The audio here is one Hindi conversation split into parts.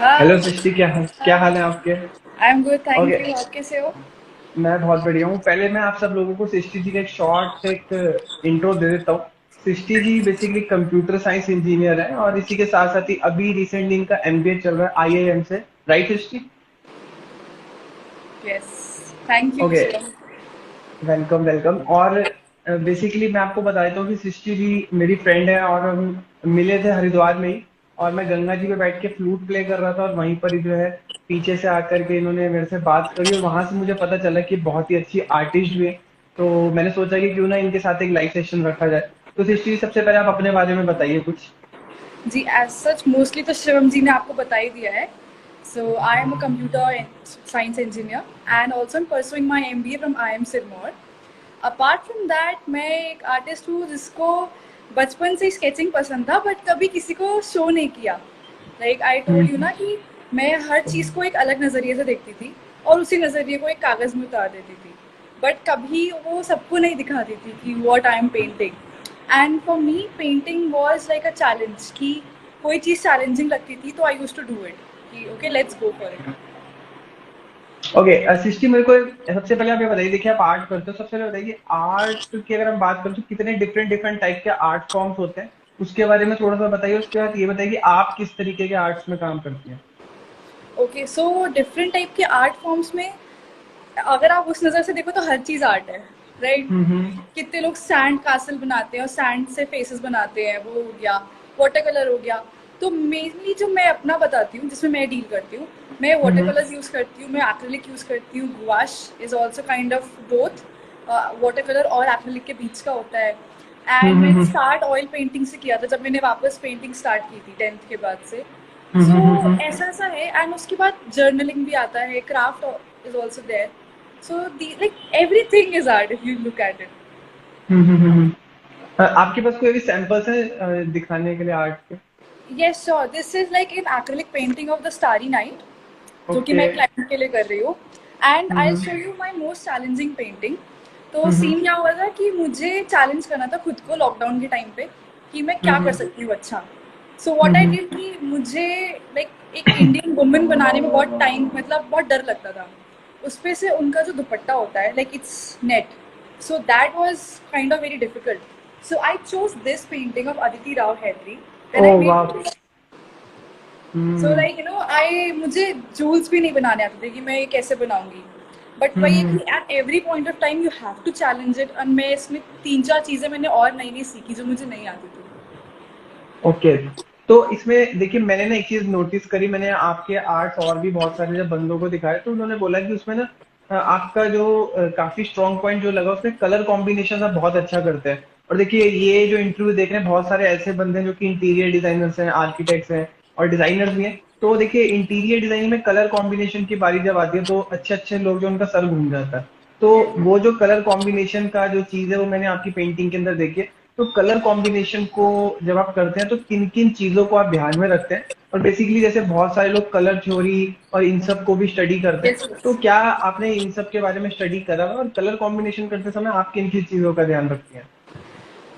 Hello hi. सृष्टि, क्या हाल है आपके? I am good, okay. Thank you. आप कैसे हो? मैं बहुत बढ़िया हूँ। पहले मैं आप सब लोगों को सृष्टि जी का एक शॉर्ट एक इंट्रो दे देता हूँ। Srishti ji basically computer science engineer है और इसी के साथ साथ ही अभी रिसेंटली इनका एमबीए चल रहा है आईआईएम से। Right Srishti? Yes. Thank you okay. Shivam. Welcome welcome. और बेसिकली मैं आपको बता देता हूँ कि सृष्टि जी मेरी फ्रेंड है और हम मिले थे हरिद्वार में ही। और मैं गंगा जी पे बैठ के फ्लूट प्ले कर रहा था और वहीं पर ही जो है पीछे से आकर के इन्होंने मेरे से बात करी और वहां से मुझे पता चला कि बहुत ही अच्छी आर्टिस्ट भी है। तो मैंने सोचा कि क्यों ना इनके साथ एक लाइव सेशन रखा जाए। तो सृष्टि जी, सबसे पहले आप अपने बारे में बताइए कुछ। जी, एज सच मोस्टली तो शिवम जी ने आपको बता ही दिया है। So I am a computer science engineer and also am pursuing my MBA from IIM Sirmaur. Apart from that मैं एक आर्टिस्ट हूँ जिसको बचपन से स्केचिंग पसंद था, बट कभी किसी को शो नहीं किया। लाइक आई टोल्ड यू हम्म। ना कि मैं हर चीज़ को एक अलग नज़रिए से देखती थी और उसी नज़रिए को एक कागज़ में उतार देती थी, बट कभी वो सबको नहीं दिखाती थी कि what I am painting. And for me painting was like a challenge कि कोई चीज़ चैलेंजिंग लगती थी तो I use to do it कि okay let's go for it. Okay. Srishti, मेरे को सबसे पहले आप ये बताइए, देखिए आप आर्ट करते हो, सबसे पहले बताइए आर्ट की अगर हम बात करें तो कितने डिफरेंट डिफरेंट टाइप के आर्ट फॉर्म्स होते हैं, उसके बारे में थोड़ा सा बताइए। उसके बाद ये बताइए कि आप किस तरीके के आर्ट्स में काम करती हैं। ओके, सो डिफरेंट टाइप के आर्ट फॉर्म्स में अगर आप उस नज़र से देखो तो हर चीज़ आर्ट है, राइट? हम्म। कितने लोग सैंड कासल बनाते हैं और सैंड से फेसेस बनाते हैं, वो हो गया। वाटर कलर हो गया। तो मेनली जो मैं अपना बताती हूँ जिसमें मैं डील करती हूँ, मैं वाटर हम्म। कलर्स यूज़ करती हूँ, मैं एक्रिलिक यूज़ करती हूँ, गुआश is also kind of both. Water colour और एक्रिलिक के बीच का होता है। एंड मैंने हम्म। स्टार्ट ऑयल पेंटिंग से किया था जब मैंने वापस पेंटिंग स्टार्ट की थी 10th के बाद से। सो हम्म। ऐसा ऐसा है। एंड उसके बाद जर्नलिंग भी आता है, craft is also there. So the like everything is art if you look at it. हम्म। आपके पास कोई भी सैंपल्स है दिखाने के लिए आर्ट के? Yes, sure. This is like an acrylic painting of the Starry Night, जो कि ओके। मैं क्लाइंट के लिए कर रही हूँ। And I hmm show you my most challenging painting. तो हम्म सीन क्या हुआ था कि मुझे चैलेंज करना था खुद को लॉकडाउन के टाइम पे कि मैं क्या कर हम्म सकती हूँ अच्छा। सो वॉट आई हम्म डिड कि मुझे लाइक एक इंडियन वुमेन बनाने में बहुत टाइम मतलब बहुत डर लगता था। उस पे से उनका जो दुपट्टा होता है like it's net, so that was kind of very difficult. So I chose this painting of Aditi Rao Hydari when oh I वाह। Made. So hmm like I मुझे जूल्स भी नहीं बनाने आते थे कि मैं ये कैसे बनाऊंगी। बट वही है हम्म। कि at every point of time you have to challenge it. और मैं इसमें तीन चार चीज़ें मैंने और नई नई सीखी जो मुझे नहीं आती थी। ओके। तो इसमें देखिए, मैंने ना एक चीज नोटिस करी। मैंने आपके आर्ट्स और भी बहुत सारे जब बंदों को दिखाए तो उन्होंने बोला कि उसमें ना आपका जो काफी स्ट्रॉन्ग पॉइंट जो लगा उसमें कलर कॉम्बिनेशन आप बहुत अच्छा करते हैं। और देखिए ये जो इंटरव्यू देख रहे हैं, बहुत सारे ऐसे बंदे हैं जो कि इंटीरियर डिजाइनर्स हैं, आर्किटेक्ट्स हैं और डिजाइनर्स भी हैं। तो देखिए इंटीरियर डिजाइनिंग में कलर कॉम्बिनेशन की बारी जब आती है तो अच्छे अच्छे लोग जो उनका सर घूम जाता है। तो वो जो कलर कॉम्बिनेशन का जो चीज है वो मैंने आपकी पेंटिंग के अंदर देखी है। तो कलर कॉम्बिनेशन को जब आप करते हैं तो किन किन चीजों को आप ध्यान में रखते हैं? और बेसिकली जैसे बहुत सारे लोग कलर थ्योरी और इन सब को भी स्टडी करते हैं, यस। तो क्या आपने इन सब के बारे में स्टडी करा हुआ है? और कलर कॉम्बिनेशन करते समय आप किन किन चीजों का ध्यान रखती हैं?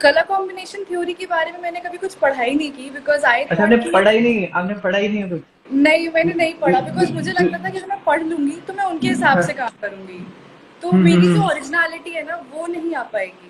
कलर कॉम्बिनेशन थ्योरी के बारे में मैंने कभी कुछ पढ़ाई नहीं की बिकॉज आई अच्छा, थॉट कि आपने पढ़ा ही नहीं है कुछ? नहीं, मैंने नहीं जो, पढ़ा बिकॉज मुझे जो, लगता था कि अगर मैं पढ़ लूंगी तो मैं उनके हिसाब से हाँ। काम करूंगी, तो मेरी जो हम्म। ओरिजिनलिटी है ना वो नहीं आ पाएगी।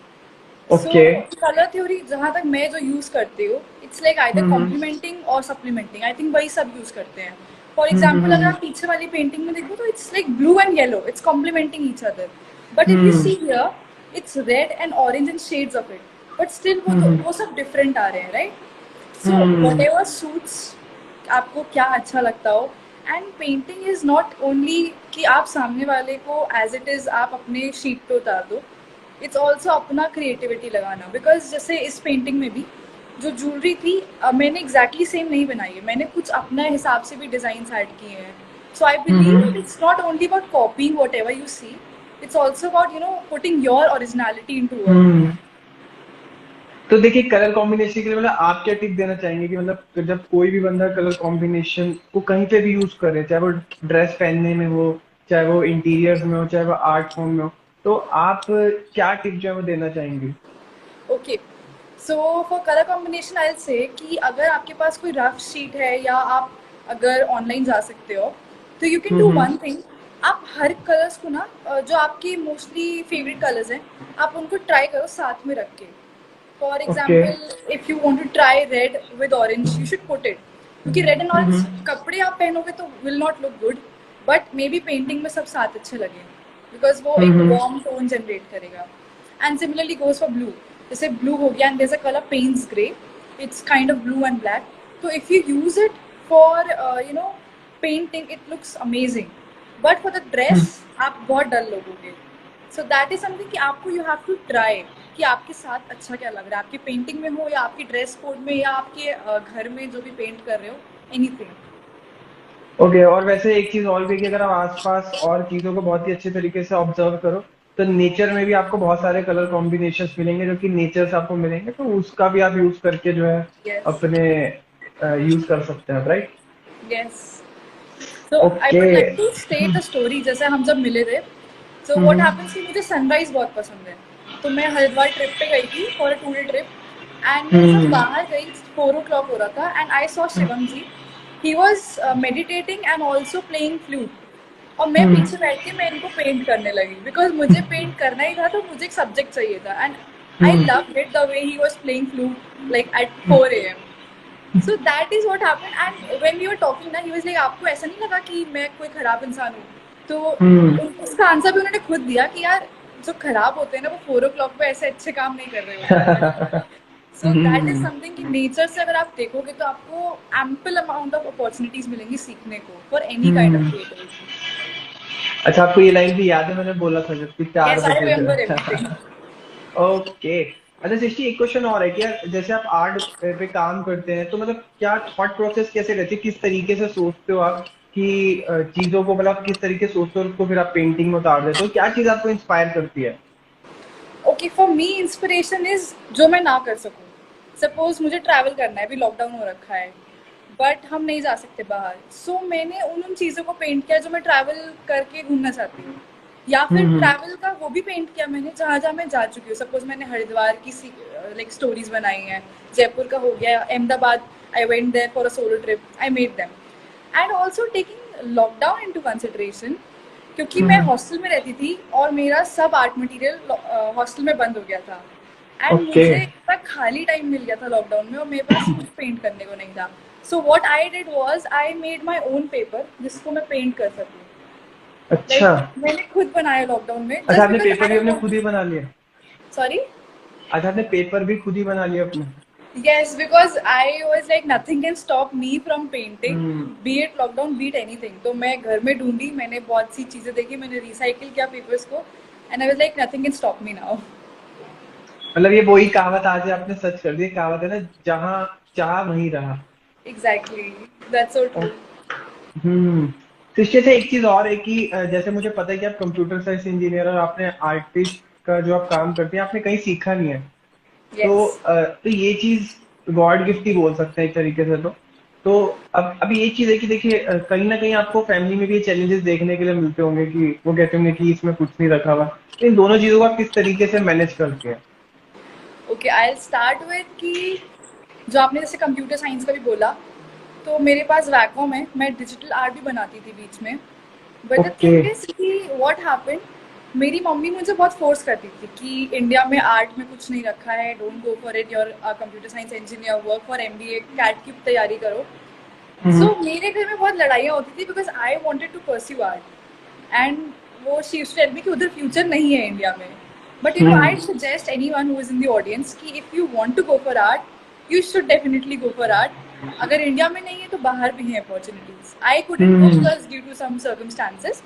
So okay. कलर थ्योरी जहाँ तक मैं जो यूज़ करती हूँ it's like either hmm complementing और सप्लीमेंटिंग। आई थिंक वही सब यूज़ करते हैं। फॉर हम्म एग्जाम्पल अगर हम्म आप पीछे वाली पेंटिंग में देखो तो it's like blue and yellow, it's complementing each other. But if you see hmm here it's red and orange and shades of it, but still hmm वो सब डिफरेंट आ रहे हैं, right? So what hmm ever suits आपको क्या अच्छा लगता हो। And painting is not only कि आप सामने वाले को एज इट इज़ आप अपने शीट पे उतार दो। इट्स ऑल्सो अपना क्रिएटिविटी लगाना बिकॉज जैसे इस पेंटिंग में भी जो ज्वेलरी थी मैंने एग्जैक्टली सेम नहीं बनाई है, मैंने कुछ अपने हिसाब से भी डिज़ाइन ऐड किए हैं। So I believe hmm it's not only about copying whatever you see, it's also about putting your originality into work. Hmm. तो देखिए कलर कॉम्बिनेशन के लिए मतलब आप क्या टिप देना चाहेंगे कि मतलब जब कोई भी बंदा कलर कॉम्बिनेशन को कहीं पे भी यूज करे, चाहे वो ड्रेस पहनने में हो, चाहे वो इंटीरियर्स में हो, चाहे वो आर्ट फॉर्म में हो, तो आप क्या टिप जो है वो देना चाहेंगे? Okay, so for colour combination I say कि अगर आपके पास कोई रफ शीट है या आप अगर ऑनलाइन जा सकते हो तो you can do hmm. One thing. आप हर कलर्स को ना जो आपके मोस्टली फेवरेट कलर्स हैं आप उनको ट्राई करो साथ में रख के। For okay. Example if you want to try red with orange you should put it, क्योंकि रेड एंड ऑरेंज हम्म। कपड़े आप पहनोगे तो will not look good, but maybe painting में सब साथ अच्छे लगे बिकॉज वो एक हम्म। वार्म टोन जनरेट करेगा। And similarly goes for blue, जैसे ब्लू हो गया and there is a colour paints grey, it's kind of blue and black. So if you use it for painting, it looks amazing. But for the dress, आप बहुत डल लगोगे. So that is something कि आपको you have to try कि आपके साथ अच्छा क्या लग रहा है, आपकी पेंटिंग में हो या आपकी ड्रेस कोड में या आपके घर में जो भी पेंट कर रहे हो, anything. ओके। और वैसे एक चीज और भी कि अगर आप आसपास और चीजों को बहुत ही अच्छे तरीके से ऑब्जर्व करो तो नेचर में भी आपको बहुत सारे कलर कॉम्बिनेशंस मिलेंगे जो कि नेचर से आपको मिलेंगे, तो उसका भी आप यूज करके जो है Yes. अपने यूज कर सकते हैं, right? Yes. So I okay. would like to state the story जैसे हम जब मिले थे। So what hmm. happens कि मुझे सनराइज बहुत पसंद है, तो मैं हरिद्वार ट्रिप पे गई थी for a 2 day trip and मैं जब हम्म। बाहर गई 4 o'clock हो रहा था and I saw Shivam ji, he was meditating and also playing flute और मैं हम्म। पीछे बैठ के मैं इनको पेंट करने लगी बिकॉज मुझे पेंट करना ही था तो मुझे एक सब्जेक्ट चाहिए था and I hmm. Love it the way he was playing flute like at 4 AM। So that is what happened and when we were talking ना ही वाज लाइक आपको ऐसा नहीं लगा कि मैं कोई खराब इंसान हूँ? तो हम्म। उसका आंसर भी उन्होंने खुद दिया कि यार जो खराब होते हैं ना वो 4 o'clock पे ऐसे अच्छे काम नहीं कर रहे होते हैं। सो दैट इज हम्म। समथिंग कि नेचर से अगर आप देखोगे तो आपको एम्पल अमाउंट ऑफ अपॉर्चुनिटीज मिलेंगी सीखने को for any kind of hmm. Creativity. अच्छा, आपको ये लाइन भी याद है? मैंने बोला था जबकि चार यस पे आई पूछ रिमेंबर रहा एवरीथिंग। था। ओके। अच्छा सृष्टि, एक क्वेश्चन और है कि यार जैसे आप आर्ट पे काम करते हैं तो मतलब क्या थॉट प्रोसेस कैसे रहती है, किस तरीके से सोचते हो आप कि चीजों को, मतलब किस तरीके से सोचते हो उसको फिर आप पेंटिंग में उतार देते हो, क्या चीज आपको इंस्पायर करती है? Okay for me inspiration is जो मैं ना कर सकूँ। सपोज मुझे ट्रैवल करना है, अभी लॉकडाउन हो रखा है बट हम नहीं जा सकते बाहर, सो मैंने उन उन चीज़ों को पेंट किया जो मैं ट्रैवल करके घूमना चाहती हूँ, या फिर हम्म। ट्रैवल का वो भी पेंट किया मैंने जहाँ जहाँ मैं जा चुकी हूँ। सपोज मैंने हरिद्वार की लाइक स्टोरीज बनाई हैं, जयपुर का हो गया, Ahmedabad I went there for a solo trip, I made them. And also taking lockdown in to consideration, क्योंकि मैं हम्म। हॉस्टल में रहती थी और मेरा सब आर्ट मटेरियल हॉस्टल में बंद हो गया था एंड ओके। मुझे इतना खाली टाइम मिल गया था लॉकडाउन में और मेरे पास कुछ पेंट करने को नहीं था। सो what I did was I made my own paper जिसको मैं पेंट कर सकूँ। अच्छा। लाइक मैंने खुद बनाया लॉकडाउन में अच्छा, जस्ट आपने बिकॉज पेपर भी आई अपने खुद ही वॉन्ट। बना लिया? सॉरी। अच्छा, आपने पेपर भी खुद ही बना लिया अपने? Yes, because I was like nothing can stop me from painting, hmm. be it lockdown, be it anything. तो मैं घर में ढूंढी, मैंने बहुत सी चीजें देखी, मैंने रिसाइकिल किया पेपर्स को and I was like nothing can stop me now. मतलब ये वही कहावत आज आपने सच कर दी, कहावत है ना, जहाँ चाह वहीं रहा। Exactly, that's so true. हम्म। तो इसके से एक चीज और है कि जैसे मुझे पता है कि आप कंप्यूटर साइंस इंजीनियर और आपने आर्टिस्ट का जो आप काम करते हैं आपने कहीं सीखा नहीं है, तो Yes. तो ये चीज गॉड गिफ्ट ही बोल सकते हैं एक तरीके से। तो अब अभी एक चीज है कि देखिए कहीं ना कहीं आपको फैमिली में भी चैलेंजेस देखने के लिए मिलते होंगे कि वो कहते होंगे कि इसमें कुछ नहीं रखा हुआ, इन दोनों चीजों को आप किस तरीके से मैनेज करते हैं? Okay, I'll start with कि जो आपने जैसे कंप्यूटर साइंस का भी बोला, तो मेरे पास वैकॉम है, मैं डिजिटल आर्ट भी बनाती थी बीच में। But the okay. Thing is कि व्हाट हैपेंड, मेरी मम्मी मुझे बहुत फोर्स करती थी कि इंडिया में आर्ट में कुछ नहीं रखा है, don't go for it, your computer science engineer, work for MBA, CAT की तैयारी करो। हम्म। सो मेरे घर में बहुत लड़ाइयाँ होती थी because I wanted to pursue art and वो she used to tell me कि उधर फ्यूचर नहीं है इंडिया में। But you know I suggest anyone who is in the audience कि if you want to go for art you should definitely go for art. अगर इंडिया में नहीं है तो बाहर भी है opportunities. I couldn't go hmm. Because due to some circumstances.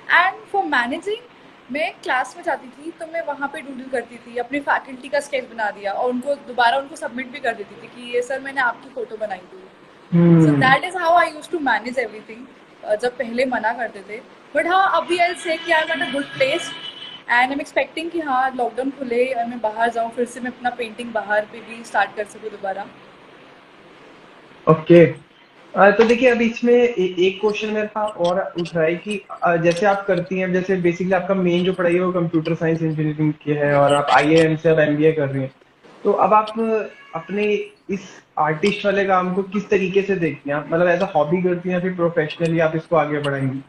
And for managing, मैं क्लास में जाती थी तो मैं वहाँ पे डूडल करती थी, अपनी फैकल्टी का स्केच बना दिया और उनको दोबारा उनको सबमिट भी कर देती थी कि ये सर मैंने आपकी फ़ोटो बनाई थी। So hmm. That is how I use to manage everything जब पहले मना करते थे। बट हाँ अभी आई से कि I am at a good place and I am expecting कि हाँ लॉकडाउन खुले और मैं बाहर जाऊँ फिर से मैं अपना पेंटिंग बाहर पे भी स्टार्ट कर सकूँ दोबारा। ओके। तो देखिए अभी इसमें एक क्वेश्चन मेरे पास और उठ रहा है कि जैसे आप करती हैं, जैसे बेसिकली आपका मेन जो पढ़ाई है वो कंप्यूटर साइंस इंजीनियरिंग की है और यस। आप आईआईएम से अब एमबीए कर रही हैं, तो अब आप अपने इस आर्टिस्ट वाले काम को किस तरीके से देखती हैं आप, मतलब एज अ हॉबी करती हैं या फिर प्रोफेशनली आप इसको आगे बढ़ाएंगी?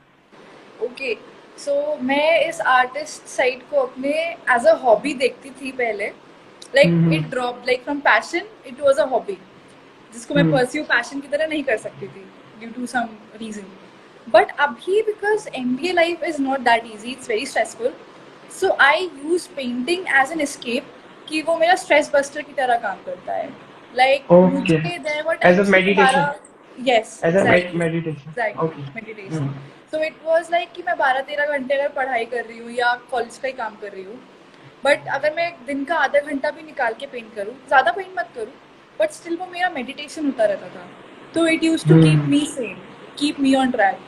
ओके, सो मैं इस आर्टिस्ट साइड को अपने एज अ हॉबी देखती थी पहले। Like hmm it drop, like from passion it was a hobby, जिसको मैं हम्म परस्यू पैशन की तरह नहीं कर सकती थी due to some reason. But अभी because MBA life is not that easy, it's very stressful, so I use painting as an escape, कि वो मेरा स्ट्रेस बस्टर की तरह काम करता है। लाइक ओके, मुझे there were as a times कि meditation, 12, yes as a exactly, meditation. Okay. Exactly meditation. So it was like कि मैं 12-13 घंटे अगर पढ़ाई कर रही हूँ या कॉलेज का ही काम कर रही हूँ, बट अगर मैं दिन का आधा घंटा भी निकाल के पेंट करूँ, ज़्यादा पेंट मत करूँ, बट स्टिल वो मेरा मेडिटेशन होता रहता था। तो it use to keep hmm me same, keep me on track.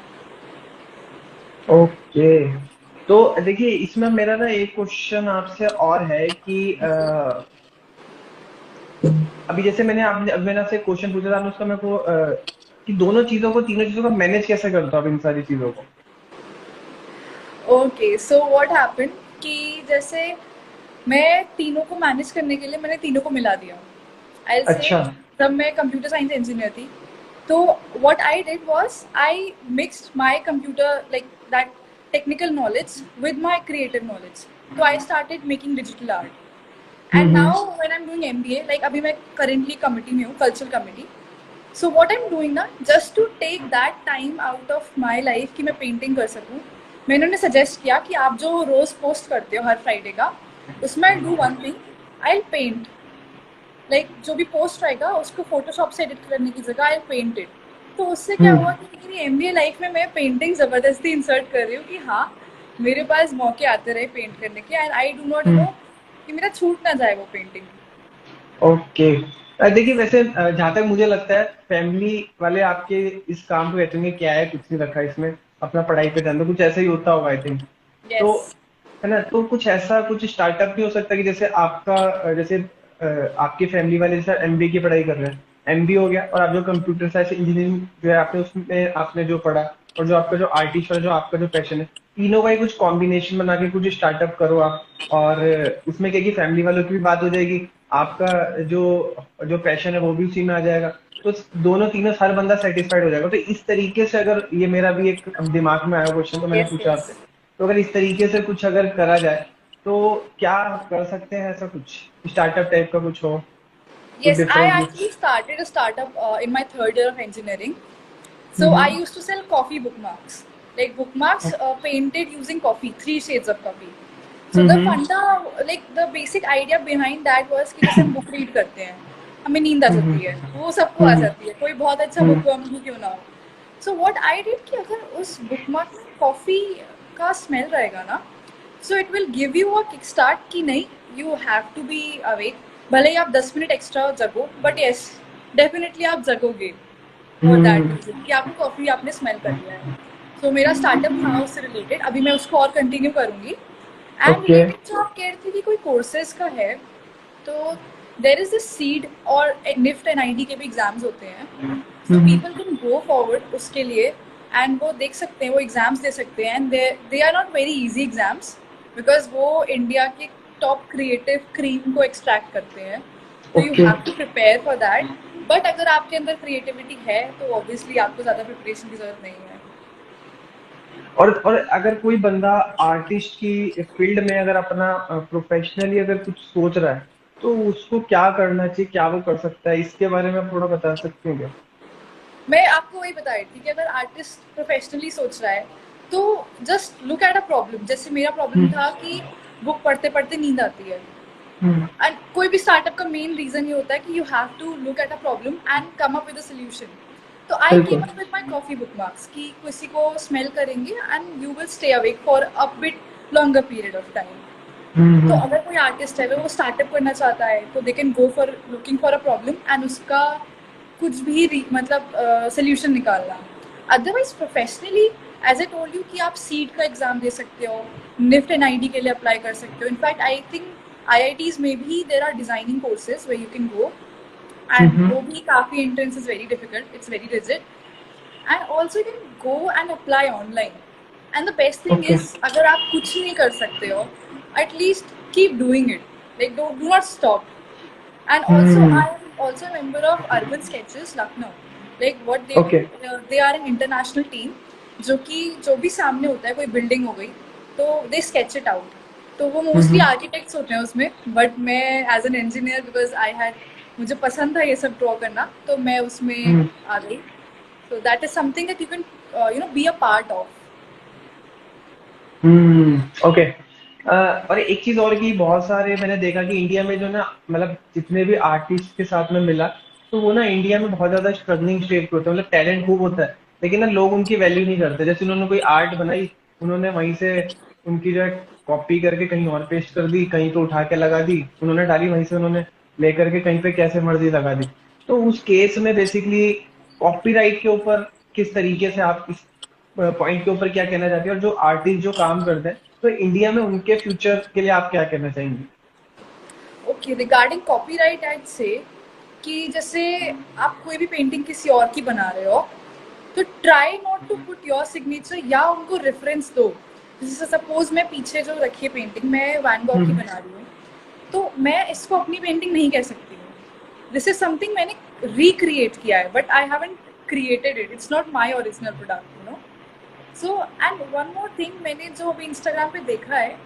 Okay. तो देखिए इसमें मेरा ना एक क्वेश्चन आपसे और है कि अभी जैसे मैंने आपसे क्वेश्चन पूछा था, आपने उसका मेरे को कि दोनों चीजों को, तीनों चीजों को मैनेज कैसे करते हो आप इन सारी चीजों को? ओके, सो व्हाट हैपेंड कि जैसे मैं तीनों को मैनेज करने के लिए मैंने तीनों को मिला दिया। आई से, अच्छा। जब मैं कंप्यूटर साइंस इंजीनियर थी, तो what I did was I mixed my computer like that technical knowledge with my creative knowledge. तो I started making digital art and hmm now when I am doing MBA, like अभी मैं करेंटली कमिटी में हूँ, cultural committee. So what I am doing ना, just to take that time out of my life कि मैं पेंटिंग कर सकूँ, मैंने उन्हें सजेस्ट किया कि आप जो रोज पोस्ट करते हो हर फ्राइडे का, उसमें I do one thing, I paint. Like जो भी पोस्ट रहेगा उसको फोटोशॉप से एडिट करने की जगह आई पेंट इट। तो उससे क्या हुआ हम्म कि मेरी एमबीए लाइफ में मैं पेंटिंग जबरदस्ती इंसर्ट कर रही हूँ कि हाँ, मेरे पास मौके आते रहे पेंट करने के, एंड आई डू नॉट हम्म कि मेरा छूट ना जाए वो पेंटिंग। ओके। देखिए वैसे जहां तक मुझे लगता है फैमिली वाले आपके इस काम को कहते होंगे क्या है, कुछ नहीं रखा इसमें, अपना पढ़ाई पे ध्यान दो, कुछ ऐसा ही होता होगा आई थिंक। तो यस। है ना, तो कुछ ऐसा कुछ स्टार्टअप भी हो सकता है कि जैसे आपका जैसे आपकी फैमिली वाले जैसे एमबीए की पढ़ाई कर रहे हैं, एमबीए हो गया, और आप जो कंप्यूटर साइंस इंजीनियरिंग जो है आपने उसमें आपने जो पढ़ा, और जो आपका जो आर्टिस्ट वाला जो आपका जो पैशन है, तीनों का ही कुछ कॉम्बिनेशन बना के कुछ स्टार्टअप करो आप। और उसमें क्या कि फैमिली वालों की भी बात हो जाएगी, आपका जो जो पैशन है वो भी उसी में आ जाएगा, तो दोनों तीनों हर बंदा सेटिस्फाइड हो जाएगा। तो इस तरीके से अगर, ये मेरा भी एक दिमाग में आया क्वेश्चन तो मैंने यस पूछा यस। आपसे, तो अगर इस तरीके से कुछ अगर करा जाए तो क्या कर सकते हैं, ऐसा कुछ स्टार्टअप टाइप का कुछ हो, कुछ Yes, I डिफरेंट कुछ? actually started a startup in my third year of engineering. So I hmm used to sell coffee bookmarks, like bookmarks painted using coffee, three shades of coffee. So the hmm funda, like the basic idea behind that was कि जैसे हम बुक रीड करते हैं, हमें नींद आ हम्म जाती है, वो सबको आ हम्म जाती है, कोई बहुत अच्छा हम्म बुक हम क्यों ना हो। सो व्हाट आई डिड कि अगर उस बुकमार्क में कॉफ़ी का स्मेल रहेगा ना, so it will give you a kick start कि नहीं, you have to be awake, भले ही आप 10 मिनट एक्स्ट्रा जगो, बट यस, डेफिनेटली आप जगोगे फॉर दैट हम्म रीजन कि आपको कॉफ़ी आपने स्मेल कर लिया है। सो मेरा स्टार्टअप था उससे रिलेटेड, अभी मैं उसको और कंटिन्यू करूँगी। And okay. रिलेटेड जो आप कह रहे थे कि कोई कोर्सेज का है, तो देर इज दिस सीड, और निफ्ट एंड आईडी के भी एग्जाम्स होते हैं, सो हम्म पीपल कैन गो फॉरवर्ड उसके लिए, एंड वो देख सकते हैं, वो एग्जाम्स दे सकते हैं, and they are not very easy exams, because वो इंडिया के टॉप क्रिएटिव क्रीम को एक्सट्रैक्ट करते हैं। तो you okay. Have to prepare for that. But अगर आपके अंदर क्रिएटिविटी है तो ऑब्वियसली आपको ज़्यादा प्रिपरेशन की जरूरत नहीं है। और अगर कोई बंदा आर्टिस्ट की फील्ड में अगर अपना प्रोफेशनली अगर कुछ सोच रहा है, तो उसको क्या करना चाहिए, क्या वो कर सकता है, इसके बारे में आप थोड़ा बता सकते हैं क्या? मैं आपको वही बता रही थी कि अगर आर्टिस्ट प्रोफेशनली सोच रहा है, तो just look at a problem. जैसे मेरा प्रॉब्लम हम्म था कि बुक पढ़ते पढ़ते नींद आती है, हम्म एंड कोई भी स्टार्टअप का मेन रीजन ये होता है कि you have to look at a problem and come up with a solution. तो आई केम बिल्कुल। Up with my coffee bookmarks कि किसी को स्मेल करेंगे and you will stay awake for a bit longer period of time. तो हम्म अगर कोई आर्टिस्ट है, अगर वो स्टार्टअप करना चाहता है, तो they can go for looking for a problem and उसका कुछ भी मतलब सोल्यूशन निकालना। Otherwise professionally, as a told you कि आप सीट का एग्जाम दे सकते हो, निफ्ट एन आई डी के लिए अप्लाई कर सकते हो। In fact I think IITs में भी there are designing courses way you can go, and hmm वो भी काफ़ी entrance is very difficult, it's very rigid, and also you can go and apply online. And the best thing okay. Is, अगर आप कुछ नहीं कर सकते हो, at least keep doing it, like do not stop. And also hmm. I am also a member of Urban Sketches Lucknow. Like what they do, okay. they are an international team जो कि जो भी सामने होता है, कोई बिल्डिंग हो गई तो दे स्केच इट आउट. तो वो मोस्टली हम्म. आर्किटेक्ट्स होते हैं उसमें, बट मैं as an engineer, because I had, मुझे पसंद था ये सब ड्रॉ करना, तो मैं उसमें हम्म. आ गई. सो that is something that you can be a part of. Hmm. Okay. और एक चीज और की बहुत सारे मैंने देखा कि इंडिया में जो ना, मतलब जितने भी आर्टिस्ट के साथ में मिला, तो वो ना इंडिया में बहुत ज्यादा स्ट्रगलिंग स्टेट पे होते हैं, मतलब टैलेंट खूब होता है, लेकिन ना लोग उनकी वैल्यू नहीं करते. जैसे उन्होंने कोई आर्ट बनाई, उन्होंने वहीं से उनकी जो है कॉपी करके कहीं और पेस्ट कर दी, कहीं पे उठा के लगा दी, उन्होंने डाली, वहीं से उन्होंने लेकर के कहीं पे कैसे मर्जी लगा दी. तो उस केस में बेसिकली कॉपीराइट के ऊपर किस तरीके से आप इस पॉइंट के ऊपर क्या कहना चाहते हैं, और जो आर्टिस्ट जो काम करते हैं तो इंडिया में उनके फ्यूचर के लिए आप क्या कहना चाहेंगे? ओके, रिगार्डिंग कॉपीराइट आई से कि जैसे आप कोई भी पेंटिंग किसी और की बना रहे हो, तो try not to put your signature या उनको रेफरेंस दो. जैसे सपोज मैं पीछे जो रखी है पेंटिंग, मैं वैन गॉग की हम्म. बना रही हूँ, तो मैं इसको अपनी पेंटिंग नहीं कह सकती हूँ. दिस इज समथिंग मैंने रिक्रिएट किया है, but I haven't created it. It's not my original product, you know. So and one more thing, मैंने जो अभी इंस्टाग्राम पे देखा है,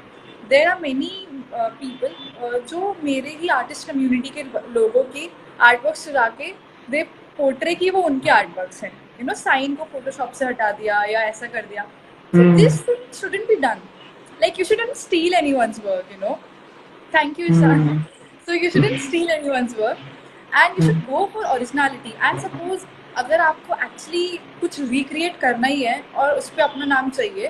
देर आर मेनी पीपल जो मेरे ही आर्टिस्ट कम्युनिटी के लोगों की आर्ट वर्क चुरा के दे पोर्ट्रे की वो उनके आर्ट वर्क्स हैं. यू नो, साइन को फोटोशॉप से हटा दिया या ऐसा कर दिया. So hmm. This shouldn't be done. Like you shouldn't steal anyone's work, you know. Thank you, Ishan. Hmm. So you shouldn't steal anyone's work, and you should go for originality. And suppose अगर आपको एक्चुअली कुछ रिक्रिएट करना ही है और उस पर अपना नाम चाहिए,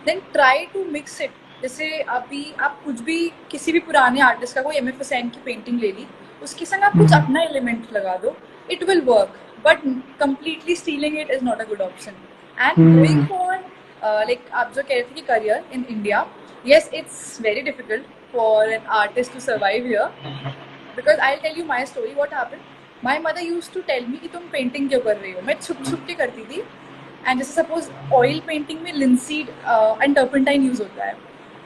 then try to mix it. जैसे अभी आप कुछ भी, किसी भी पुराने आर्टिस्ट का कोई एम एफ हुसैन की पेंटिंग ले ली, उसके संग आप कुछ हम्म. अपना एलिमेंट लगा दो, it will work. But completely stealing it is not a good option. And going hmm. For like आप जो कह रहे थे कि career in India, yes, it's very difficult for an artist to survive here, because I'll tell you my story. What happened, my mother used to tell me कि तुम पेंटिंग क्यों कर रही हो. मैं छुप छुप के करती थी. एंड जैसे सपोज ऑयल पेंटिंग में लिंसीड एंड टर्पेंटाइन यूज होता है,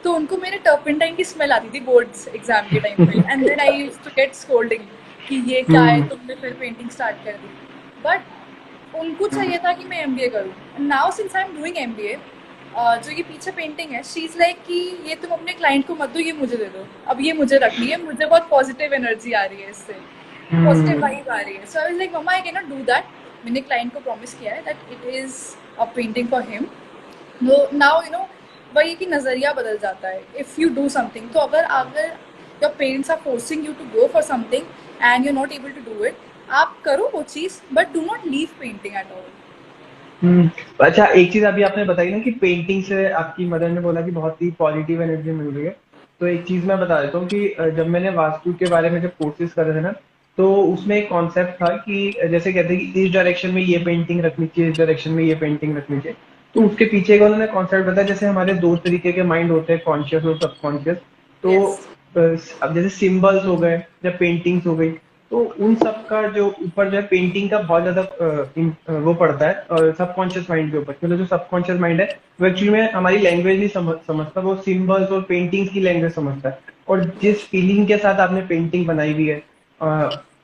तो उनको मेरे टर्पेंटाइन की स्मेल आती थी बोर्ड्स एग्जाम के टाइम पे, and then I used to get scolding कि ये क्या है, हम्म. तुमने फिर पेंटिंग स्टार्ट कर दी. बट उनको चाहिए था कि मैं एमबीए करूँ. Now since I am doing MBA, जो ये पीछे पेंटिंग है, शी इज लाइक कि ये तुम अपने क्लाइंट को मत दो, ये मुझे दे दो, अब ये मुझे रखनी है, मुझे बहुत पॉजिटिव एनर्जी आ रही है इससे, पॉजिटिव हम्म. वाइब आ रही है. So I was like mumma I can not do that. मैंने क्लाइंट को प्रॉमिस किया है that it is a painting for him. Now you know, वही कि नज़रिया बदल जाता है इफ़ यू डू समथिंग. तो अगर अगर your parents are forcing you to go for something and you are not able to do it, आप करो वो चीज़, but do not leave painting at all. Hmm. अच्छा, एक चीज अभी आपने बताई ना कि पेंटिंग से आपकी मदर ने बोला कि बहुत ही पॉजिटिव एनर्जी मिल रही है, तो एक चीज मैं बता देता हूँ कि जब मैंने वास्तु के बारे में जब कोर्सेज करे थे ना, तो उसमें एक कॉन्सेप्ट था कि जैसे कहते हैं कि इस डायरेक्शन में ये पेंटिंग रखनी चाहिए, इस डायरेक्शन में ये पेंटिंग रखनी चाहिए. तो उसके पीछे का उन्होंने कॉन्सेप्ट बताया. जैसे हमारे दो तरीके के माइंड होते हैं, कॉन्शियस और सबकॉन्शियस. तो यस. अब जैसे सिंबल्स हो गए या पेंटिंग्स हो गई, तो उन सब का जो ऊपर जो है पेंटिंग का बहुत ज्यादा वो पड़ता है सबकॉन्शियस माइंड के ऊपर. मतलब जो सबकॉन्शियस माइंड है वो एक्चुअली में हमारी लैंग्वेज नहीं समझता, वो सिंबल्स और पेंटिंग्स की लैंग्वेज समझता है. और जिस फीलिंग के साथ आपने पेंटिंग बनाई हुई है,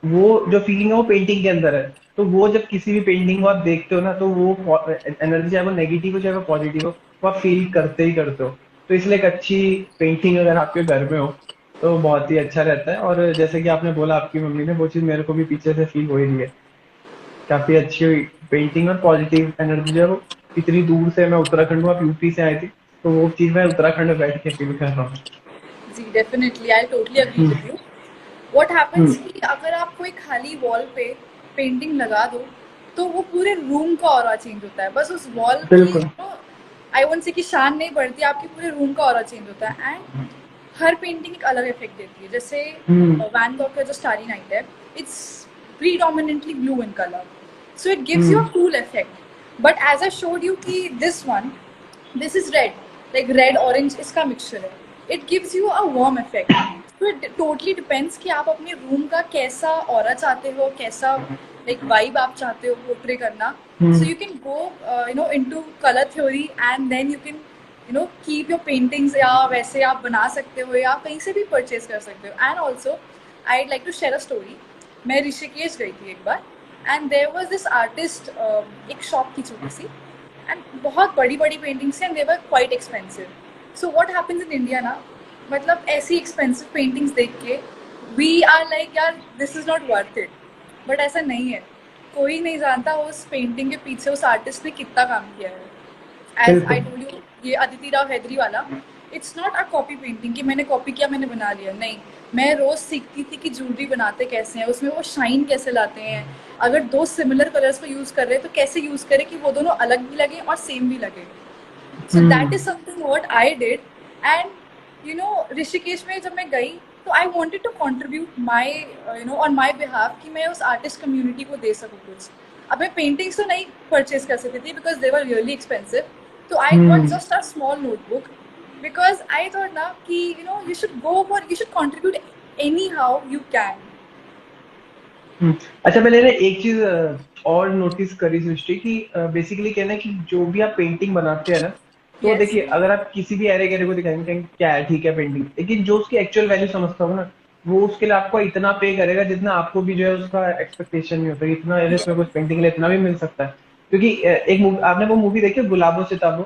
वो जो फीलिंग है वो पेंटिंग के अंदर है. तो वो जब किसी भी पेंटिंग को आप देखते हो ना, तो वो एनर्जी चाहे वो नेगेटिव हो चाहे वो पॉजिटिव हो, वो आप फील करते ही करते हो. तो इसलिए एक अच्छी पेंटिंग अगर आपके घर में हो तो बहुत ही अच्छा रहता है. और जैसे कि आपने बोला आपकी मम्मी ने, वो चीज मेरे को भी पीछे से फील हो ही रही है. काफी अच्छी हुई पेंटिंग और पॉजिटिव एनर्जी जो है वो. इतनी दूर से, मैं उत्तराखंड हूँ, आप यूपी से आए थे, तो वो चीज मैं उत्तराखंड में बैठ के फील कर रहा हूँ. जी, definitely I totally agree hmm. With you. What happens hmm. कि अगर आप कोई खाली वॉल पे पेंटिंग लगा दो, तो वो पूरे रूम का ऑरा चेंज होता है. बस उस वॉल की, बिल्कुल. आई वोंट से कि शान नहीं बढ़ती, आपके पूरे रूम का ऑरा चेंज होता है. एंड हर पेंटिंग एक अलग इफेक्ट देती है. जैसे हम्म. वैन गॉग का जो स्टारी नाइट है, it's predominantly blue in colour, so it gives you a hmm. cool effect. But as I showed you ki this one, this is red, like red orange इसका mixture है, it gives you a warm effect. So it totally depends कि आप अपने रूम का कैसा ऑरा चाहते हो, कैसा like vibe आप चाहते हो पोर्ट्रे करना. So hmm. you can go into color theory, and then you can keep your paintings, या वैसे आप बना सकते हो या कहीं से भी परचेज कर सकते हो. And also I like to share a story. मैं ऋषिकेश गई थी एक बार, and there was this artist, एक शॉप थी छोटी सी, एंड बहुत बड़ी बड़ी paintings and they were quite expensive. So what happens in India ना, मतलब ऐसी एक्सपेंसिव पेंटिंग्स देख के वी आर लाइक यार this is not worth it. But ऐसा नहीं है. कोई नहीं जानता उस पेंटिंग के पीछे उस आर्टिस्ट ने कितना काम किया है. एज आई बिल्कुल। टोल्ड यू, ये अदिति राव हैदरी वाला, it's not a copy painting कि मैंने कॉपी किया मैंने बना लिया. नहीं, मैं रोज सीखती थी कि ज्वेलरी बनाते कैसे हैं, उसमें वो शाइन कैसे लाते हैं, अगर दो सिमिलर कलर्स को यूज कर रहे हैं तो कैसे यूज करें कि वो दोनों अलग भी लगे और सेम भी लगे. So that is something what I did. And you know Rishikesh में जब मैं गई तो I wanted to contribute my on my behalf कि मैं उस आर्टिस्ट कम्युनिटी को दे सकूँ कुछ. अब मैं पेंटिंग्स तो नहीं परचेज कर सकती थी because they were really expensive. तो I got just a small notebook because I thought ना कि you should go for, you should contribute anyhow you can. अच्छा, मैंने ना एक चीज और नोटिस करी सृष्टि की, बेसिकली कहना है कि जो भी आप पेंटिंग बनाते हैं ना, तो यस. देखिए अगर आप किसी भी एरे गैरे को दिखाएंगे कहेंगे क्या है, ठीक है पेंटिंग, लेकिन जो उसकी एक्चुअल वैल्यू समझता होगा ना, वो उसके लिए आपको इतना पे करेगा जितना आपको भी जो है उसका एक्सपेक्टेशन नहीं होता, इतना अरे इसमें कुछ पेंटिंग के लिए इतना भी मिल सकता है. क्योंकि आपने वो मूवी देखी है, गुलाबो सिताबो?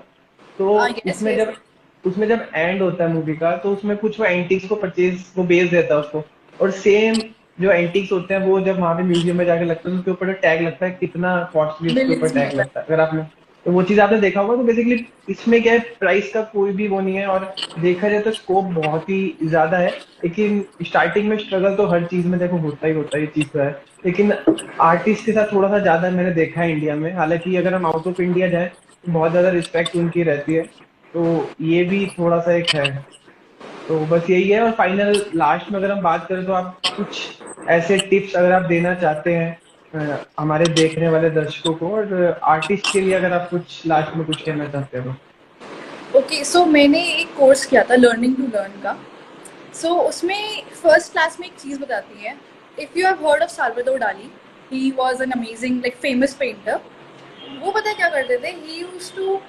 तो यस उसमें यस. जब एंड होता है मूवी का, तो उसमें कुछ वो एंटिक्स को परचेज वो बेच देता है उसको, और सेम जो एंटिक्स होते हैं वो जब वहां पे म्यूजियम में जाके लगता है तो उसके ऊपर टैग लगता है, कितना कॉस्टली उसके ऊपर मिलियंस में टैग होता लगता है, अगर आपने तो वो चीज आपने देखा होगा. तो बेसिकली इसमें क्या है, प्राइस का कोई भी वो नहीं है, और देखा जाए तो स्कोप बहुत ही ज्यादा है. लेकिन स्टार्टिंग में स्ट्रगल तो हर चीज में देखो होता है, ये चीज तो है. लेकिन आर्टिस्ट के साथ थोड़ा सा ज्यादा मैंने देखा है इंडिया में. हालांकि अगर हम आउट ऑफ इंडिया जाए तो बहुत ज्यादा रिस्पेक्ट उनकी रहती है. तो ये भी थोड़ा सा एक है. तो बस यही है. और फाइनल लास्ट में अगर हम बात करें तो आप कुछ ऐसे टिप्स अगर आप देना चाहते हैं हमारे देखने वाले दर्शकों को, और आर्टिस्ट के लिए अगर आप कुछ लास्ट में कुछ कहना चाहते हो. ओके. सो मैंने एक कोर्स किया था लर्निंग टू लर्न का. सो उसमें फर्स्ट क्लास में एक चीज़ बताती है. If you have heard of Salvador Dali, he was an amazing like famous painter. वो पता है क्या करते थे, he use to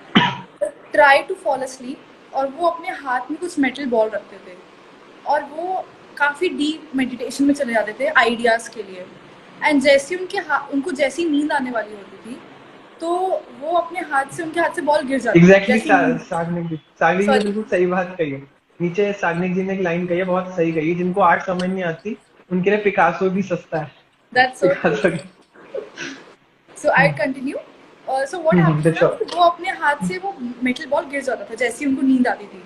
try to fall asleep और वो अपने हाथ में कुछ मेटल बॉल रखते थे और वो काफ़ी डीप मेडिटेशन में चले जाते थे आइडियाज़ के लिए. एंड जैसे उनको जैसी नींद आने वाली होती थी तो वो अपने हाथ से, उनके हाथ से बॉल गिर जाती थी एग्जैक्टली जैसी नींद. सागनिक जी ने सॉरी. बिल्कुल सही बात कही है. नीचे सागनिक जी ने एक लाइन कही है, बहुत सही कही है, जिनको आर्ट समझ नहीं आती उनके लिए पिकासो भी सस्ता है. That's so true. Picasso. So I continue. So what happens ना, श्योर. कि वो अपने हाथ से वो मेटल बॉल गिर जाता था जैसे ही उनको नींद आती थी.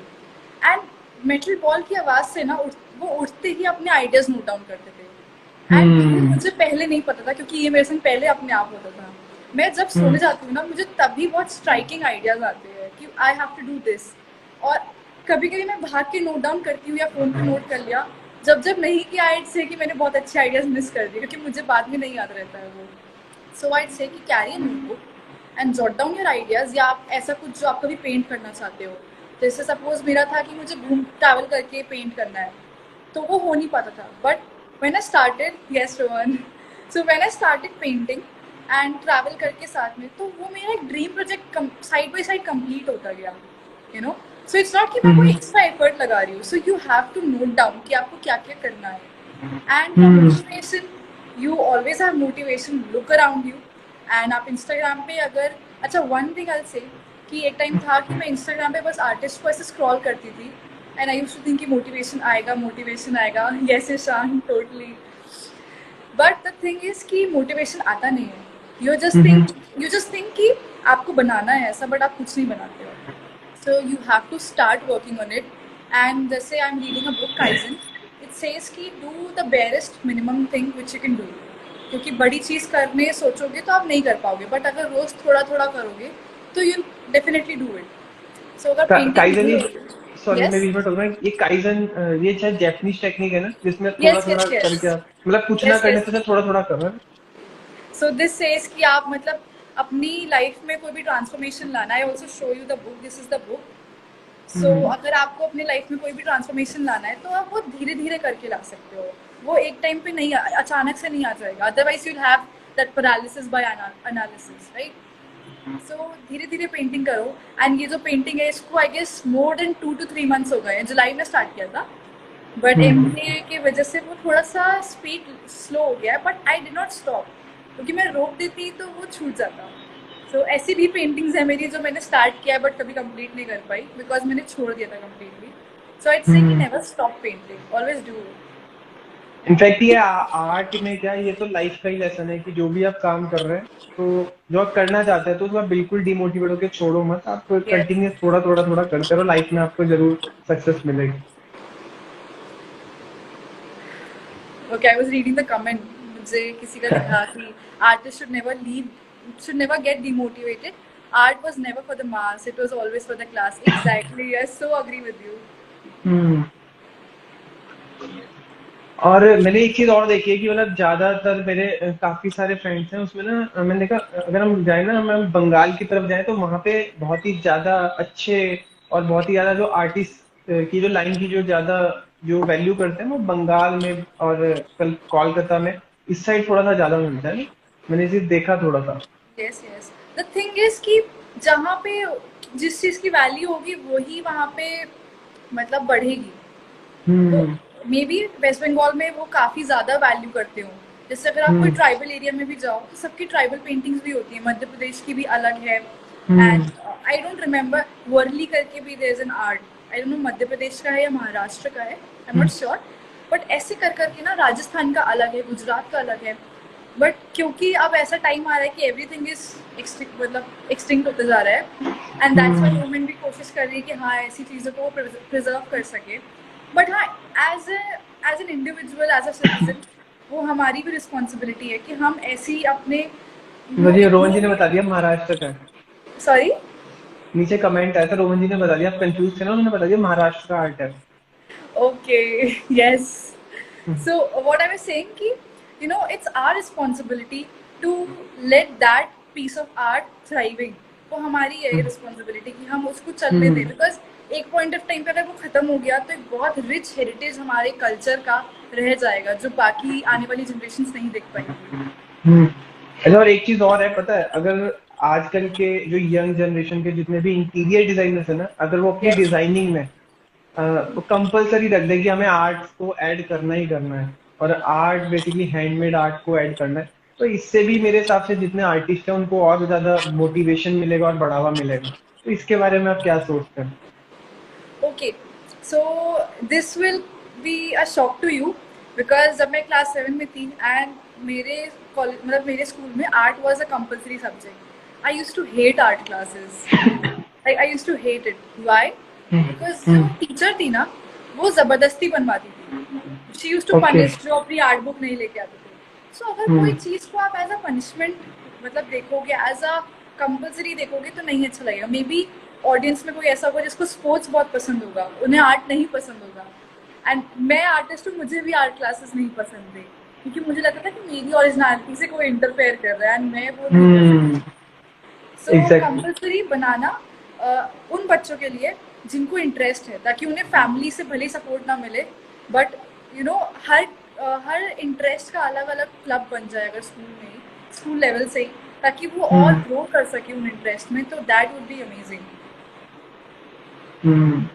एंड मेटल बॉल की आवाज़ से ना वो उठते ही अपने आइडियाज़ नोट डाउन करते थे. एंड ये हम्म. मुझे पहले नहीं पता था क्योंकि ये मेरे संग पहले अपने आप होता था. मैं जब सोने जाती हूँ ना, मुझे तभी बहुत स्ट्राइकिंग आइडियाज़ आते हैं कि I have to do this. और कभी कभी मैं भाग के नोट डाउन करती हूँ या फ़ोन पे नोट कर लिया. जब जब नहीं किया आइड से कि मैंने बहुत अच्छे आइडियाज़ मिस कर दिए क्योंकि मुझे बाद में नहीं याद रहता है वो. सो I'd say कि carry a notebook and jot down your ideas, या आप ऐसा कुछ जो आप कभी पेंट करना चाहते हो. जैसे सपोज मेरा था कि मुझे घूम ट्रैवल करके पेंट करना है तो वो हो नहीं पाता था. But when I started, yes Rohan, so when I started painting and travel करके साथ में, तो वो मेरा एक dream project side by side complete होता गया. You know, so it's not कि मैं कोई एक्स्ट्रा एफर्ट लगा रही हूँ. So you have to note down कि आपको क्या क्या करना है. And for motivation, you always have motivation, look around you. एंड आप इंस्टाग्राम पे अगर, अच्छा वन थिंग आई से, कि एक टाइम था कि मैं इंस्टाग्राम पे बस आर्टिस्ट को ऐसे स्क्रॉल करती थी and I used to think कि मोटिवेशन आएगा. Yes Ishan, totally. But the thing is कि मोटिवेशन आता नहीं है. यू जस्ट थिंक कि आपको बनाना है ऐसा, बट आप कुछ नहीं बनाते हो. So you have to start working on it. And जैसे I'm reading a book Kaizen, it says कि do the barest minimum thing which you can do. क्योंकि बड़ी चीज़ करने सोचोगे तो आप नहीं कर पाओगे, बट अगर रोज थोड़ा थोड़ा करोगे तो यू डेफिनेटली डू इट. सो अगर पेंटिंग काइजन भी ही. हो. सॉरी मैं यस बीच में टोक रहा हूँ. ये काइजन ये शायद जैपनीज टेक्निक है ना, जिसमें थोड़ा यस थोड़ा यस यस करके मतलब कुछ ना यस करने यस. से थोड़ा थोड़ा करो. सो दिस सेज कि आप मतलब अपनी लाइफ में कोई भी ट्रांसफॉर्मेशन लाना है. I also show you the book, this is the book. So अगर आपको अपनी लाइफ में कोई भी ट्रांसफॉर्मेशन लाना है तो आप वो धीरे धीरे करके ला सकते हो. वो एक टाइम पे नहीं, अचानक से नहीं आ जाएगा. Otherwise you have that paralysis by analysis, right. So धीरे धीरे पेंटिंग करो. एंड ये जो पेंटिंग है इसको I guess more than 2 to 3 months हो गए हैं. जुलाई में स्टार्ट किया था बट हम्म एमबीए की वजह से वो थोड़ा सा स्पीड स्लो हो गया, but I did not stop, क्योंकि मैं रोक देती तो वो छूट जाता। सो ऐसी भी पेंटिंग्स है मेरी जो मैंने स्टार्ट किया बट कभी कंप्लीट नहीं कर पाई, बिकॉज मैंने छोड़ दिया था कम्प्लीटली। सो आई से कि hmm. Never stop painting, always do. In fact ये आर्ट में क्या है, ये तो लाइफ का ही लेसन है कि जो भी आप काम कर रहे हैं, तो जो आप करना चाहते हैं तो उसको आप बिल्कुल डिमोटिवेट होकर छोड़ो मत, आप यस। कंटिन्यूस थोड़ा थोड़ा थोड़ा करते रहो, लाइफ में आपको जरूर सक्सेस मिलेगी। Okay, I was reading the comment. मुझे किसी का लिखा कि artist should never get demotivated, art was never for the mass, it was always for the class. Exactly, I so agree with you. Hmm. और मैंने एक चीज और देखी है कि मतलब ज्यादातर मेरे काफी सारे फ्रेंड्स हैं उसमें ना, मैंने देखा अगर हम जाए ना, हम बंगाल की तरफ जाए तो वहां पे बहुत ही ज्यादा अच्छे और बहुत ही ज्यादा जो आर्टिस्ट की जो लाइन की जो ज्यादा जो वैल्यू करते हैं वो बंगाल में और कल कोलकाता में इस साइड थोड़ा सा ज्यादा मिलता है ना। मैंने ये चीज देखा थोड़ा सा। Yes yes. The thing is कि जहाँ पे जिस चीज की वैल्यू होगी वही वहाँ पे मतलब बढ़ेगी। तो हम्म मे बी वेस्ट बंगाल में वो काफ़ी ज़्यादा वैल्यू करते हो। जैसे अगर आप कोई हम्म ट्राइबल एरिया में भी जाओ तो सबकी ट्राइबल पेंटिंग्स भी होती हैं, मध्य प्रदेश की भी अलग है। Hmm and I don't remember, Warli करके भी there is an art, I don't know Madhya Pradesh का है या महाराष्ट्र का है, I am not hmm sure. But ऐसे कर करके ना राजस्थान का अलग है, गुजरात का अलग है। बट क्योंकि अब ऐसा टाइम आ रहा है कि एवरीथिंग इज मतलब एक्सटिंक्ट होते जा रहा है, and that's why hmm. Government भी कोशिश कर रही है कि हाँ ऐसी चीज़ों को प्रिजर्व कर सके। बट हाँ, as as an individual, as a citizen, वो हमारी भी रिस्पॉन्सिबिलिटी है कि हम ऐसी अपने मुझे रोहन जी ने इतने। बता दिया महाराष्ट्र का है। सॉरी। नीचे कमेंट आया था, रोहन जी ने बता दिया, आप कंफ्यूज थे ना, उन्होंने बता दिया महाराष्ट्र का आर्ट है। Okay, yes. So what I was saying कि it's our responsibility to let that piece of art thriving. वो हमारी है ये हम्म रिस्पॉन्सिबिलिटी कि हम उसको चलने दें, हम्म बिकॉज एक पॉइंट ऑफ टाइम पे अगर वो खत्म हो गया तो एक बहुत रिच हेरिटेज हमारे कल्चर का रह जाएगा जो बाकी आने वाली जनरेशन नहीं देख पाएंगी। हम्म। अच्छा, और एक चीज और है पता है, अगर आजकल के जो यंग जनरेशन के जितने भी इंटीरियर डिजाइनर्स है ना, अगर वो अपनी यस। डिजाइनिंग में वो कंपलसरी रख दे कि हमें आर्ट को ऐड करना ही करना है, और आर्ट बेसिकली हैंडमेड आर्ट को ऐड करना है, तो इससे भी मेरे हिसाब से जितने आर्टिस्ट हैं उनको और ज्यादा मोटिवेशन मिलेगा और बढ़ावा मिलेगा। तो इसके बारे में आप क्या सोचते हैं? Okay, so this will be a shock to you, because जब मैं क्लास 7 में थी एंड मेरे कॉलेज मतलब मेरे स्कूल में art was a compulsory subject, I use to hate art classes. I use to hate it. Why? Because जो हम्म। टीचर थी ना, वो जबरदस्ती बनवाती थी। She use to okay. Punish जो अपनी आर्ट बुक नहीं लेके आते थे। सो अगर कोई हम्म चीज को आप एज अ पनिशमेंट मतलब देखोगे, एज अ कंपलसरी देखोगे तो नहीं अच्छा लगेगा। मे बी ऑडियंस में कोई ऐसा होगा जिसको स्पोर्ट्स बहुत पसंद होगा, उन्हें आर्ट नहीं पसंद होगा। एंड मैं आर्टिस्ट हूँ, मुझे भी आर्ट क्लासेस नहीं पसंद थे, क्योंकि मुझे लगता था कि मेरी ओरिजिनलिटी से कोई इंटरफेयर कर रहा है एंड मैं वो नहीं कर सकती। हम्म। So exactly. कंपलसरी बनाना उन बच्चों के लिए जिनको इंटरेस्ट है, ताकि उन्हें फैमिली से भले सपोर्ट ना मिले, बट हर हर इंटरेस्ट का अलग अलग क्लब बन जाए अगर स्कूल में ही, स्कूल लेवल से ही, ताकि वो और हम्म ग्रो कर सके उन इंटरेस्ट में, तो that would be amazing. Hmm.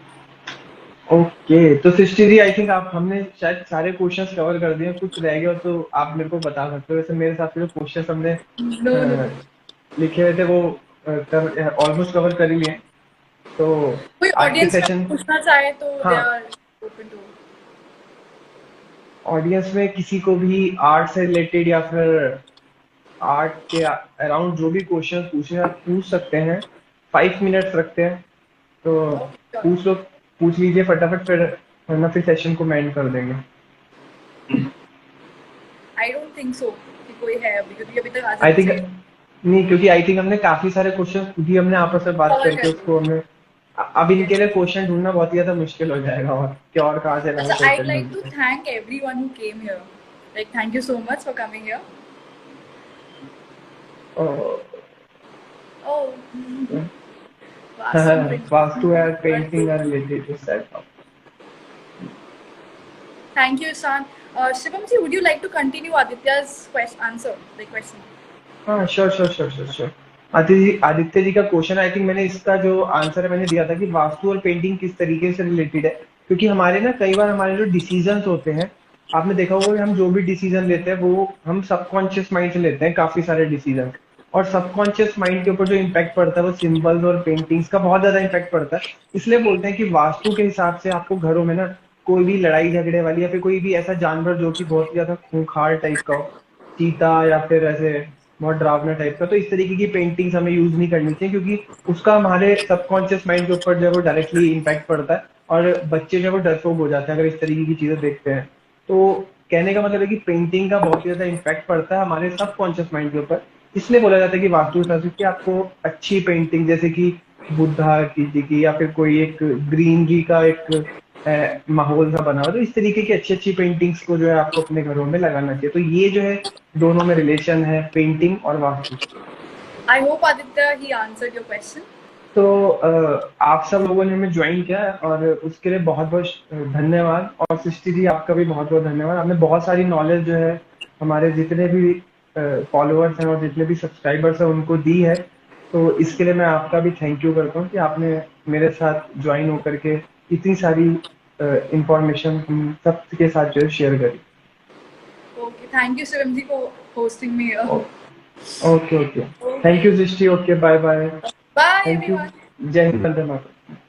Okay, तो सृष्टि जी आई थिंक आप हमने शायद सारे क्वेश्चंस कवर कर दिए, कुछ रह गया हो तो आप मेरे को बता सकते हो। वैसे मेरे हिसाब से जो क्वेश्चंस हमने नो नो नो। अ, लिखे हुए थे वो ऑलमोस्ट कवर कर ही लिए हैं। तो कोई आज के ऑडियंस में सेशन, पूछना चाहे तो दे हाँ, आर ओपन टू। ऑडियंस में किसी को भी आर्ट से रिलेटेड या फिर आर्ट के अराउंड जो भी क्वेश्चन पूछे आप पूछ सकते हैं। 5 मिनट्स रखते हैं, तो ओके, पूछ लीजिए फटाफट, फिर वरना फिर सेशन को एंड कर देंगे। आई डोंट थिंक सो कि कोई है अभी, क्योंकि अभी तक आधे आई थिंक बचे नहीं, क्योंकि आई थिंक हमने काफी सारे क्वेश्चन खुद ही हमने आपस में बात कवर करके कर उसको लिए। हमने अब इनके यस। लिए क्वेश्चन ढूंढना बहुत ही ज्यादा मुश्किल हो जाएगा, और क्या और कहाँ से नए अच्छा, I'd क्वेश्चन like to ढूंढेंगे। thank everyone who came here. Like, thank you so much for coming here. और Oh, Vastu Vastu printing. And painting are related to set. Thank you, Ishan. Shivam ji, would you like to continue Aditya's answer, the question? हाँ, sure sure sure sure sure. Aditya ji का क्वेश्चन, आई थिंक मैंने इसका जो आंसर है मैंने दिया था कि वास्तु और पेंटिंग किस तरीके से रिलेटेड है। क्योंकि हमारे ना कई बार हमारे जो डिसीजंस होते हैं, आपने देखा होगा कि हम जो भी डिसीजन लेते हैं वो हम सबकॉन्शियस माइंड से लेते हैं, काफी सारे डिसीजन। और सबकॉन्शियस माइंड के ऊपर जो इम्पैक्ट पड़ता है वो सिंबल्स और पेंटिंग्स का बहुत ज्यादा इम्पैक्ट पड़ता है। इसलिए बोलते हैं कि वास्तु के हिसाब से आपको घरों में ना कोई भी लड़ाई झगड़े वाली या फिर कोई भी ऐसा जानवर जो कि बहुत ही ज्यादा खूंखार टाइप का हो, चीता या फिर ऐसे बहुत डरावना टाइप का, तो इस तरीके की पेंटिंग्स हमें यूज नहीं करनी चाहिए, क्योंकि उसका हमारे सबकॉन्शियस माइंड के ऊपर जो है वो डायरेक्टली इम्पैक्ट पड़ता है। और बच्चे जो है वो डरपोक हो जाते हैं अगर इस तरीके की चीजें देखते हैं। तो कहने का मतलब है कि पेंटिंग का बहुत ही ज्यादा इम्पैक्ट पड़ता है हमारे सबकॉन्शियस माइंड के ऊपर। इसलिए बोला जाता है कि वास्तु शास्त्र की आपको अच्छी पेंटिंग, जैसे कि बुद्धा की या फिर कोई एक ग्रीनरी का एक माहौल सा बना हो, तो इस तरीके की अच्छी अच्छी पेंटिंग्स को जो है आपको अपने घरों में लगाना चाहिए। तो ये जो है दोनों में रिलेशन है, पेंटिंग और vastu. I hope Aditya he answered your question. तो आप सब लोगों ने हमें ज्वाइन किया है और उसके लिए बहुत बहुत धन्यवाद। और सृष्टि जी आपका भी बहुत बहुत धन्यवाद, आपने बहुत सारी नॉलेज जो है हमारे जितने भी फॉलोअर्स हैं और जितने भी सब्सक्राइबर्स हैं उनको दी है। तो इसके लिए मैं आपका भी थैंक यू करता हूँ कि आपने मेरे साथ ज्वाइन होकर के इतनी सारी इंफॉर्मेशन हम सबके साथ जो है शेयर करी। Okay, thank you Shivam for hosting me here. Okay okay, thank Okay, you Srishti, okay bye bye. bye thank you. everyone. जय हिंद, वंदे मातरम।